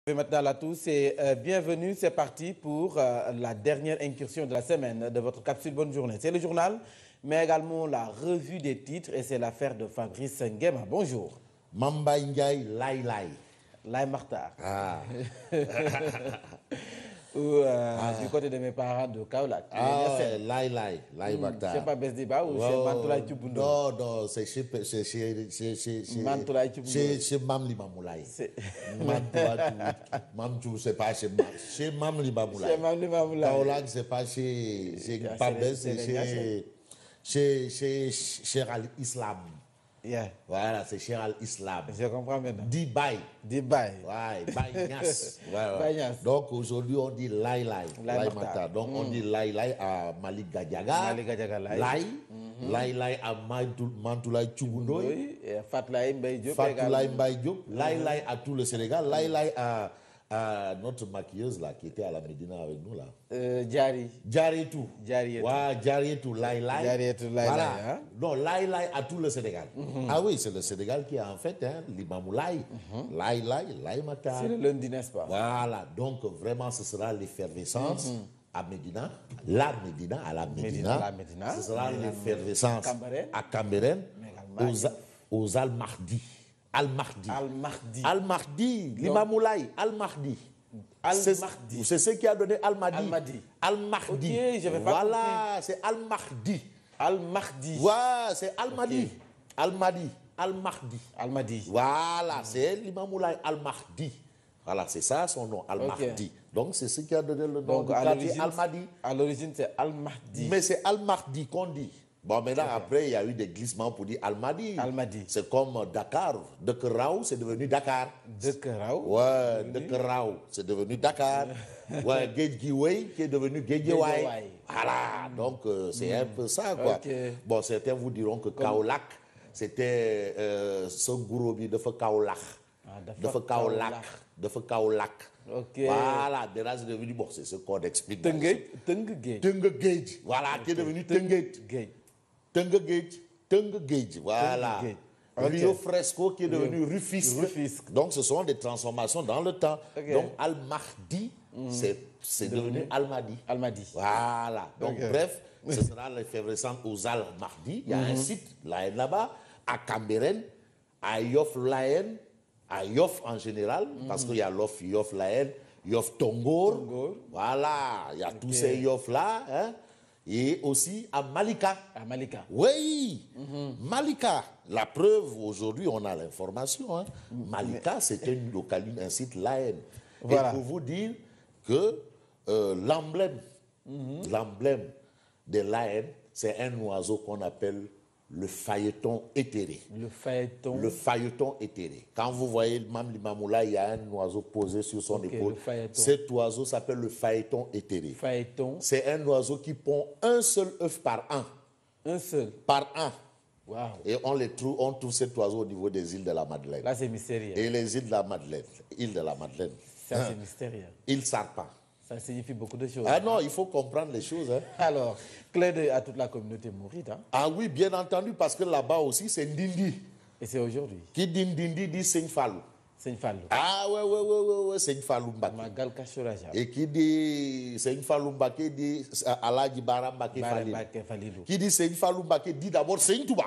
Matinale à tous et bienvenue, c'est parti pour la dernière incursion de la semaine de votre capsule Bonne Journée. C'est le journal, mais également la revue des titres et c'est l'affaire de Fabrice Nguema. Bonjour. Mamba Ndiaye, Lai. Lai Martar. Ah. Ou du côté de mes parents de Kaolack. Ah, Lai Martar. C'est pas Besdiba ou c'est Mantoulaye Tchoubundo? Non, c'est chez Mantoulaye Tchoubundo. Chez Mamli Mamoulaye. Mamtou, c'est pas chez Mamli Mamoulaye. Chez Mamli Mamoulaye. Kaolack, c'est pas chez Pabès, c'est chez Al-Islam. Yeah. Voilà, c'est Cheikh Al-Islam. Je comprends maintenant. Dit Baye. Ouais, Baye Nias. Baye Nias. Donc aujourd'hui, on dit Lai Martar. Donc on dit Lai à Malik Gadiaga. Lai à Mantoulaye Tchoubundo. Fatlaye Mbaye Diop. Lai à tout le Sénégal. Lai à notre maquilleuse là, qui était à la Médina avec nous là. Djariétou. Djariétou, Lai. Voilà. Hein? Non, Lai à tout le Sénégal. Ah oui, c'est le Sénégal qui a en fait l'Imamoulaye. Lai Martar. C'est le lundi, n'est-ce pas? Voilà. Donc vraiment, ce sera l'effervescence à Médina. À la Médina. Ce sera l'effervescence à Cambérène. Aux Al-Mahdi. Al-Mahdi, l'Imamoulaye, Al-Mahdi. C'est ce qui a donné Al-Mahdi. Al-Mahdi. Ok, je vais pas voilà, c'est Al-Mahdi. Voilà, c'est Al-Mahdi. Al-Mahdi. Voilà, c'est l'Imamoulaye Al-Mahdi. Voilà, c'est ça son nom, Al-Mahdi. Okay. Donc c'est ce qui a donné le nom du quartier Al-Mahdi. À l'origine, c'est Al-Mahdi. Mais c'est Al-Mahdi qu'on dit. Bon, maintenant, après, il y a eu des glissements pour dire Al-Mahdi. C'est comme Dakar. Dekerao, c'est devenu Dakar. Dekerao? Ouais, Dekerao, c'est devenu Dakar. Ouais, Gedjiwei, qui est devenu Gedjiwei. Voilà, donc c'est un peu ça, quoi. Okay. Bon, certains vous diront que Kaolack, c'était ce gouroubi de Kaolack. De Kaolack. Okay. Voilà, déjà c'est devenu, bon, c'est ce qu'on explique. Tengage. Voilà, qui est devenu Tengage, voilà. Rio Fresco qui est devenu Rufisque. Donc ce sont des transformations dans le temps. Okay. Donc Al-Mahdi, c'est devenu Al-Mahdi. Voilà. Donc bref, ce sera l'effervescence aux Al-Mahdi. Il y a un site là-bas, à Cambérène, à Yoff-Layen, à Yoff en général, parce qu'il y a Yoff-Layen, Yoff Tongor. Voilà, il y a tous ces Yoff-là. Hein? Et aussi à Malika. Oui, Malika. La preuve, aujourd'hui, on a l'information. Hein. Malika, c'était une localité, un site Layen. Voilà. Et pour vous dire que l'emblème des Layen, c'est un oiseau qu'on appelle le phaéton éthéré. Le phaéton éthéré. Quand vous voyez Mamli Mamoulaye, il y a un oiseau posé sur son épaule. Cet oiseau s'appelle le phaéton éthéré. C'est un oiseau qui pond un seul œuf par an. Un seul? Par an. Wow. Et on trouve cet oiseau au niveau des îles de la Madeleine. Là, c'est mystérieux. Et les îles de la Madeleine. Ça, c'est mystérieux. Île Sarpa. Ça signifie beaucoup de choses. Ah non, il faut comprendre les choses. Hein. Alors, clair d'œil à toute la communauté mouride. Hein? Ah oui, bien entendu, parce que là-bas aussi, c'est Ndindi. Et c'est aujourd'hui. Qui dit Ndindi dit Seigne Fallou. Ah ouais, Seigne Fallou Mbaké. Magal Kachouraja. Et qui dit Seigne Fallou Mbaké dit Aladji Bara Mbaké Falilou. Qui dit Seigne Fallou Mbaké dit d'abord Seigne Touba.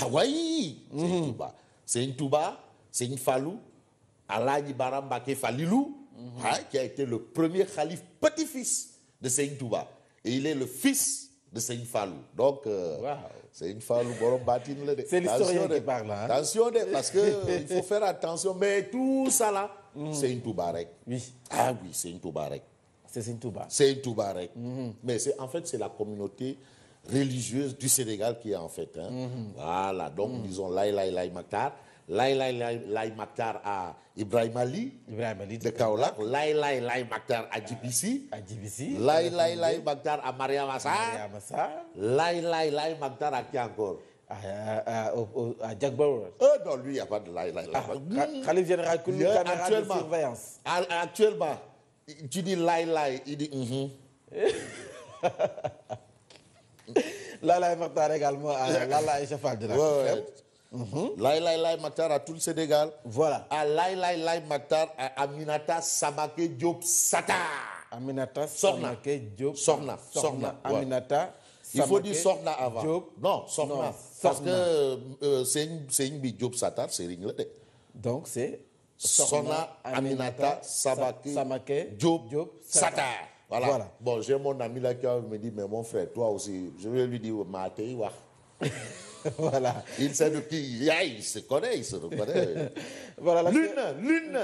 Ah oui, Seigne Touba, Seigne Fallou, Aladji Bara Mbaké Falilou. Qui a été le premier calife petit-fils de Seigne Touba. Et il est le fils de Seigne Fallou. Donc, Seigne Fallou, c'est l'historien qui parle. Hein? Attention, parce qu'il faut faire attention. Mais tout ça là, Seigne Touba. Oui. Ah oui, Seigne Touba. C'est Seigne Touba. Seigne Touba. Mais en fait, c'est la communauté religieuse du Sénégal qui est en fait. Hein. Voilà, donc disons Lai Martar. Lai Martar à Ibrahim Ali de Kaolack, Lai Martar à Djibisi, Lai Martar à Mariam Assar, Lai Martar à qui encore? À Jack Bauer. Non, lui, il n'y a pas de Lai. Khalif général Koulou, caméra de surveillance. Actuellement, tu dis Lai, il dit Lai Martar également à Lala et Chafal de la Lai Lai Lai Maktar à tout le Sénégal. Voilà. À Lai Lai Lai Maktar à Aminata Samake Diop Sata. Aminata Sorna. Samake Diop. Sorna. Aminata. Il faut dire Sorna avant. Diop. Non, Sorna. Non, parce que c'est une Diop Sata, c'est ring. Donc c'est Sorna Aminata Samake Diop Sata. Voilà. Bon, j'ai mon ami là qui me dit, mais mon frère, toi aussi, je vais lui dire, Maté, voilà. Il sait de qui il se connaît, il se reconnaît. Voilà, Lune.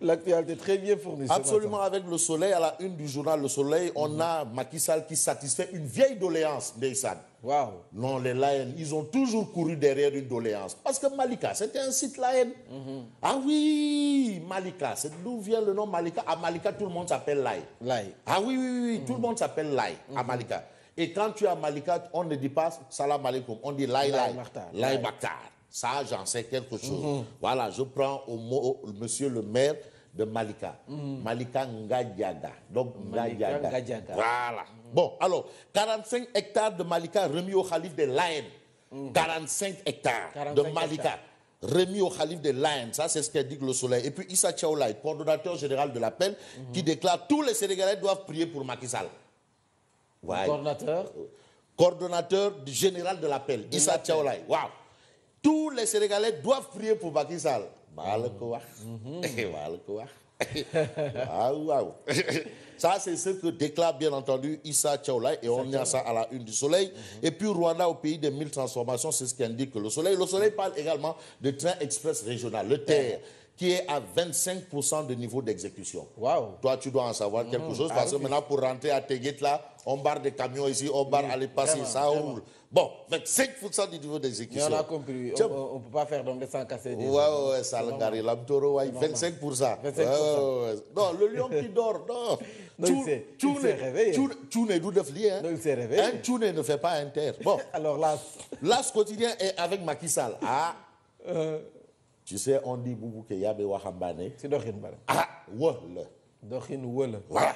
L'actualité très bien fournie. Absolument, avec le soleil, à la une du journal Le Soleil, on a Macky Sall qui satisfait une vieille doléance d'Eyssan. Waouh. Non, les Lions, ils ont toujours couru derrière une doléance. Parce que Malika, c'était un site Lion. Ah oui, Malika, c'est d'où vient le nom Malika. À Malika, tout le monde s'appelle Lai. Ah oui, tout le monde s'appelle Lai à Malika. Et quand tu es à Malika, on ne dit pas salam alaikum, on dit Lai Maktar. Ça, j'en sais quelque chose. Voilà, je prends au mot monsieur le maire de Malika. Malika Ngadiaga. Donc, Ngadiaga. Voilà. Bon, alors, 45 hectares de Malika remis au calife des Lions. 45 hectares de Malika remis au calife des Lions. Ça, c'est ce qu'indique Le Soleil. Et puis, Issa Tchaoulaye, coordonnateur général de l'appel, qui déclare tous les Sénégalais doivent prier pour Macky Sall. Ouais. Coordonnateur général de l'appel, Issa Tchaoulaye. Waouh. Tous les Sénégalais doivent prier pour Macky Sall. Ça, c'est ce que déclare bien entendu Issa Tchaoulaye, et on est à ça à la une du Soleil. Et puis Rwanda au pays des 1000 transformations, c'est ce qu'indique Le Soleil. Le Soleil parle également de train express régional, le TER, qui est à 25% de niveau d'exécution. Wow. Toi, tu dois en savoir quelque chose, parce que maintenant, pour rentrer à Teguet, là, on barre des camions ici, on barre aller passer, ça roule. Bon, 25% du niveau d'exécution. Mais on a compris, on ne peut pas faire d'ombre sans casser des ouais, ça le garé, l'amtoro, 25%. 25%. Non, le lion qui dort, non. Il s'est réveillé. Tu n'es d'où de flier, hein. Non, il s'est réveillé. Un tu ne fait pas inter. Bon. Alors là. L'As quotidien est avec Macky Sall. Ah. Tu sais, on dit Boubou que Yabe Wahambane. C'est Dohin Bala. Ah, voilà. Dohin Wala. Voilà.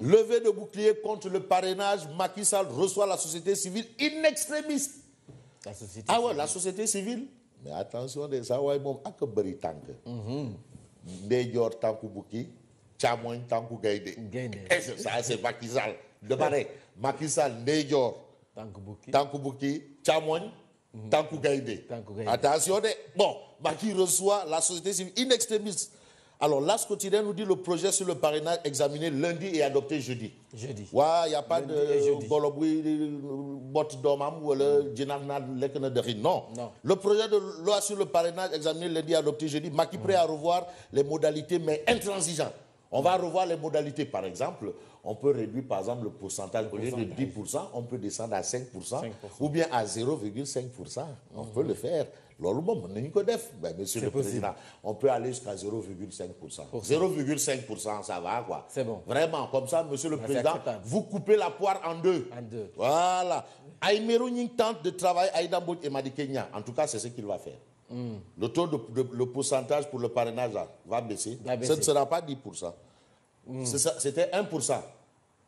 Levée de bouclier contre le parrainage, Macky Sall reçoit la société civile in extremis. La société civile. Ouais, la société civile. Mais attention, ça va être un bari tank. Ndejor tanku buki, chamoy tanku gaide. Ça, c'est Macky Sall. Demandez, Macky Sall, Ndejor tanku buki, chamoy. Tankou Gaïdé. Attention, bon, Macky reçoit la société civile in extremis. Alors, l'As quotidien nous dit le projet sur le parrainage examiné lundi et adopté jeudi. Ouais, il n'y a pas de boloboui, bot d'omam ou le djinarnad lekene de rin. Non. Le projet de loi sur le parrainage examiné lundi et adopté jeudi. Macky prêt à revoir les modalités, mais intransigeant. On va revoir les modalités, par exemple. On peut réduire, par exemple, le pourcentage. Au lieu de 10%, on peut descendre à 5%. Ou bien à 0,5%. On peut le faire. Monsieur le Président, on peut aller jusqu'à 0,5%. 0,5%, ça va, quoi. C'est bon. Vraiment, comme ça, Monsieur le Président, vous coupez la poire en deux. Voilà. Aïmerou Ning tente de travailler à Idambout et Madi Kenya. En tout cas, c'est ce qu'il va faire. Le taux le pourcentage pour le parrainage là, va baisser. Ce ne sera pas 10%. C'était 1%.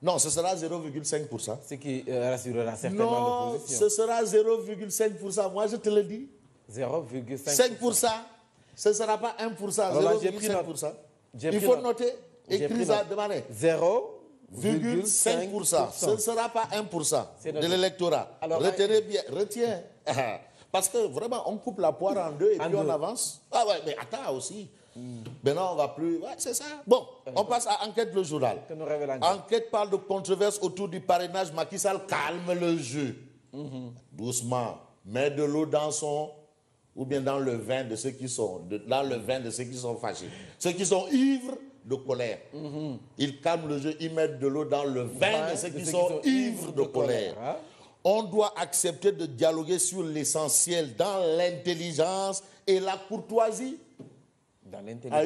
Non, ce sera 0,5%. Ce qui rassurera certainement l'opposition. Non, ce sera 0,5%. Moi, je te le dis. 0,5%. 5%. Ce ne sera pas 1%. 0,5%. Il faut noter. Écris ça, demandez. 0,5%. Ce ne sera pas 1% de l'électorat. Retenez bien. Retiens. Parce que vraiment, on coupe la poire en deux et puis on avance. Ah ouais, mais attends aussi. Maintenant, on ne va plus... Ouais, c'est ça. Bon, on passe à Enquête, le journal. Enquête parle de controverse autour du parrainage. Macky Sall calme le jeu. Doucement. Met de l'eau dans son... Ou bien dans le vin de ceux qui sont... dans le vin de ceux qui sont fâchés. Ceux qui sont ivres de colère. Il calme le jeu. Il met de l'eau dans le vin de ceux qui sont ivres de colère. On doit accepter de dialoguer sur l'essentiel dans l'intelligence et la courtoisie. Dans l'intelligence.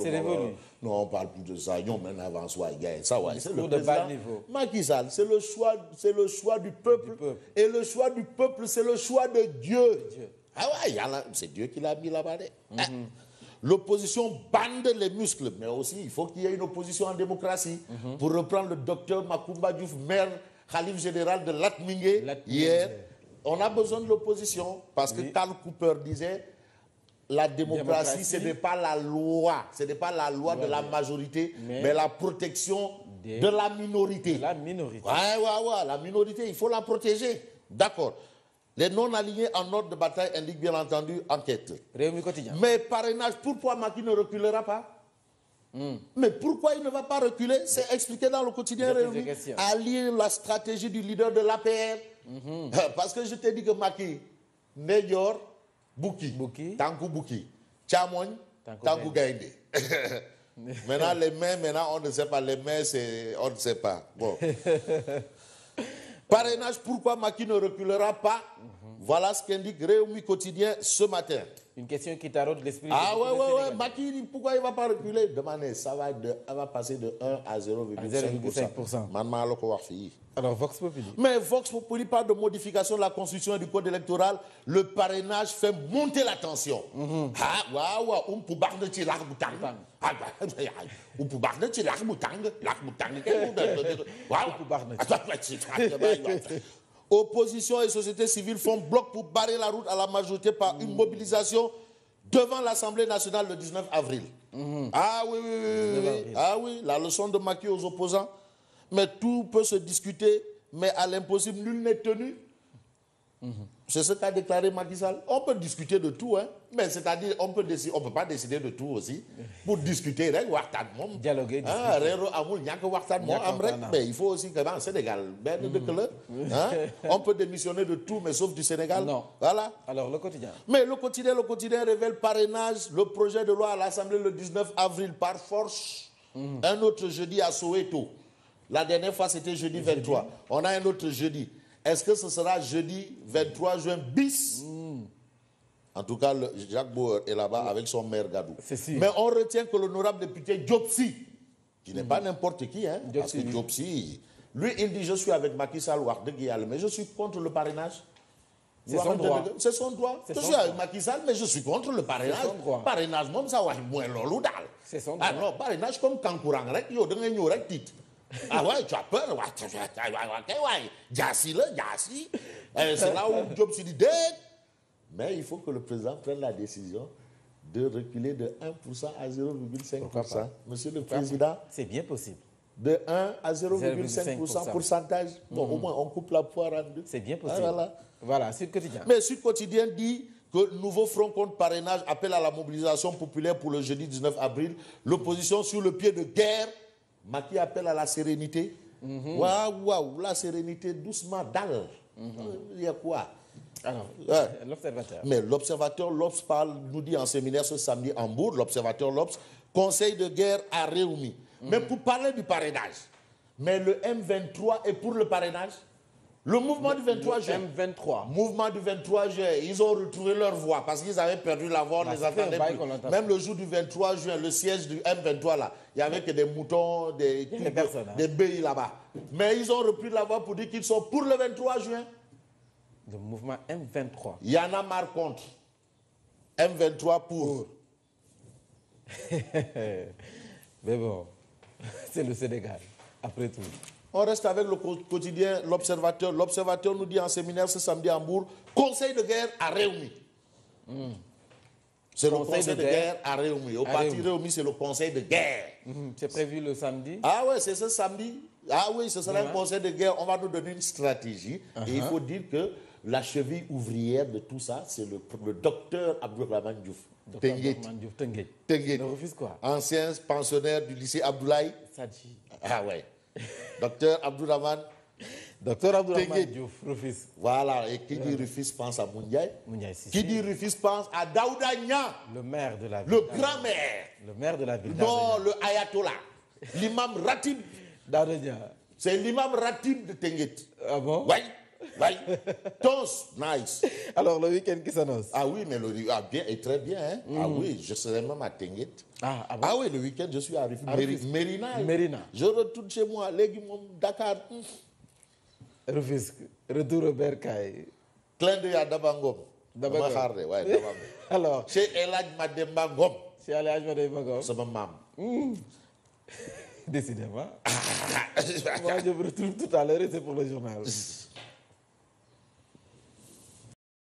C'est révolu. Non, on ne parle plus de ça. C'est le président. Macky Sall, c'est le choix du peuple. Et le choix du peuple, c'est le choix de Dieu. Ah ouais, c'est Dieu qui l'a mis là-bas. l'opposition bande les muscles, mais aussi il faut qu'il y ait une opposition en démocratie. Pour reprendre le docteur Macoumba Diouf, maire Khalif général de Latmingué, hier, on a besoin de l'opposition parce que Karl Cooper disait la démocratie, ce n'est pas la loi, ce n'est pas la loi de la majorité, mais la protection de la minorité. De la minorité. Ouais, la minorité, il faut la protéger. D'accord. Les non-alignés en ordre de bataille indiquent bien entendu enquête. Réumi quotidien. Mais parrainage, pourquoi Macky ne reculera pas? Mais pourquoi il ne va pas reculer? C'est expliqué dans le quotidien Réumi. À lire la stratégie du leader de l'APR. Parce que je t'ai dit que Macky, Ndeyjoor, Bouki, Tankou Bouki, Chamoun, Tankou Gaïde. Maintenant, les mains, on ne sait pas. Les mains, on ne sait pas. Bon. Parrainage, pourquoi Macky ne reculera pas? Voilà ce qu'indique Réumi quotidien ce matin. Une question qui taraude l'esprit. Ah ouais, Macky, pourquoi il ne va pas reculer? Demandez, ça va passer de 1 à 0,5%. Alors, Vox Populi. Mais Vox Populi parle de modification de la Constitution et du Code électoral. Le parrainage fait monter la tension. Opposition et société civile font bloc pour barrer la route à la majorité par une mobilisation devant l'Assemblée nationale le 19 avril. Ah oui, la leçon de Macky aux opposants. Mais tout peut se discuter, mais à l'impossible, nul n'est tenu. C'est ce qu'a déclaré Macky Sall. On peut discuter de tout, hein, mais c'est-à-dire on peut pas décider de tout aussi. Pour discuter, dialoguer, mais il faut aussi que dans le Sénégal, on peut démissionner de tout, mais sauf du Sénégal. Non. Voilà. Alors le quotidien. Mais le quotidien révèle parrainage, le projet de loi à l'Assemblée le 19 avril par force. Un autre jeudi à Soweto. La dernière fois, c'était jeudi 23. On a un autre jeudi. Est-ce que ce sera jeudi 23 juin bis? En tout cas, Jacques Bauer est là-bas avec son maire Gadou. Mais on retient que l'honorable député Diopsi, qui n'est pas n'importe qui, hein, parce que Diopsi, lui, il dit, je suis avec Macky Sall, mais je suis contre le parrainage. C'est son droit. C'est son droit. Je suis avec Macky Sall, mais je suis contre le parrainage. C'est son droit. Parrainage, ça va moins l'eau. C'est son droit. Ah non, parrainage comme Kankourang, ah ouais, tu as peur. Jassi. C'est là où Diop se dit, mais il faut que le président prenne la décision de reculer de 1% à 0,5%. Monsieur le Président, c'est bien possible. De 1 à 0,5% pourcentage. Bon, au moins, on coupe la poire en deux. C'est bien possible. Voilà, Sud Quotidien. Mais Sud Quotidien dit que le nouveau front contre parrainage appelle à la mobilisation populaire pour le jeudi 19 avril. L'opposition sur le pied de guerre. Macky appelle à la sérénité. Waouh, la sérénité, doucement, dalle. Il y a quoi? Alors, l'Observateur. Mais l'Observateur, l'Obs nous dit en séminaire ce samedi en Bourg, l'Observateur, l'Obs, conseil de guerre à Réumi. Mais pour parler du parrainage, mais le M23 est pour le parrainage. Le mouvement du 23 juin. M23. Mouvement du 23 juin, ils ont retrouvé leur voix parce qu'ils avaient perdu la voix, on les entendait plus. Même le jour du 23 juin, le siège du M23 là, il n'y avait que des moutons, des bœufs là-bas. Mais ils ont repris la voix pour dire qu'ils sont pour le 23 juin. Le mouvement M23. Il y en a marre contre. M23 pour. Mais bon, c'est le Sénégal, après tout. On reste avec le quotidien L'Observateur. L'Observateur nous dit en séminaire ce samedi à Hambourg, conseil de guerre à Réumi. C'est le conseil de guerre à Réumi. Au parti Réumi, c'est le conseil de guerre. C'est prévu le samedi? Ah ouais, c'est ce samedi. Ah oui, ce sera un conseil de guerre. On va nous donner une stratégie. Et il faut dire que la cheville ouvrière de tout ça, c'est le docteur Abdourahmane Diouf. Tenguet. Ne refuse quoi? Ancien pensionnaire du lycée Abdoulaye. Sadji. Ah ouais. Docteur Abdourahmane. Docteur Abdourahmane Diouf, Rufus. Voilà, et qui dit Rufus pense à Moundiaye. Qui dit Rufus pense à Daouda Nia. Le maire de la ville. Le grand-maire. Le maire de la ville. Non, le ayatollah. L'imam Ratib. Daouda Nia. C'est l'imam Ratib de Tenguet. Ah bon? Oui. Tous, nice. Alors, le week-end qui s'annonce? Ah oui, mais le week-end est très bien. Hein? Ah oui, je serai même à Tenguet. Ah bon? Ah oui, le week-end, je suis à Mérina. Je retourne chez moi, Dakar. Rufisque, retour au Bercail. Clin d'œil à Dabangom. Alors, chez Elad Mademba Ngom. c'est Alhaji Mbaye Magom. sama maam. Décidément. Moi, je vous retrouve tout à l'heure et c'est pour le journal.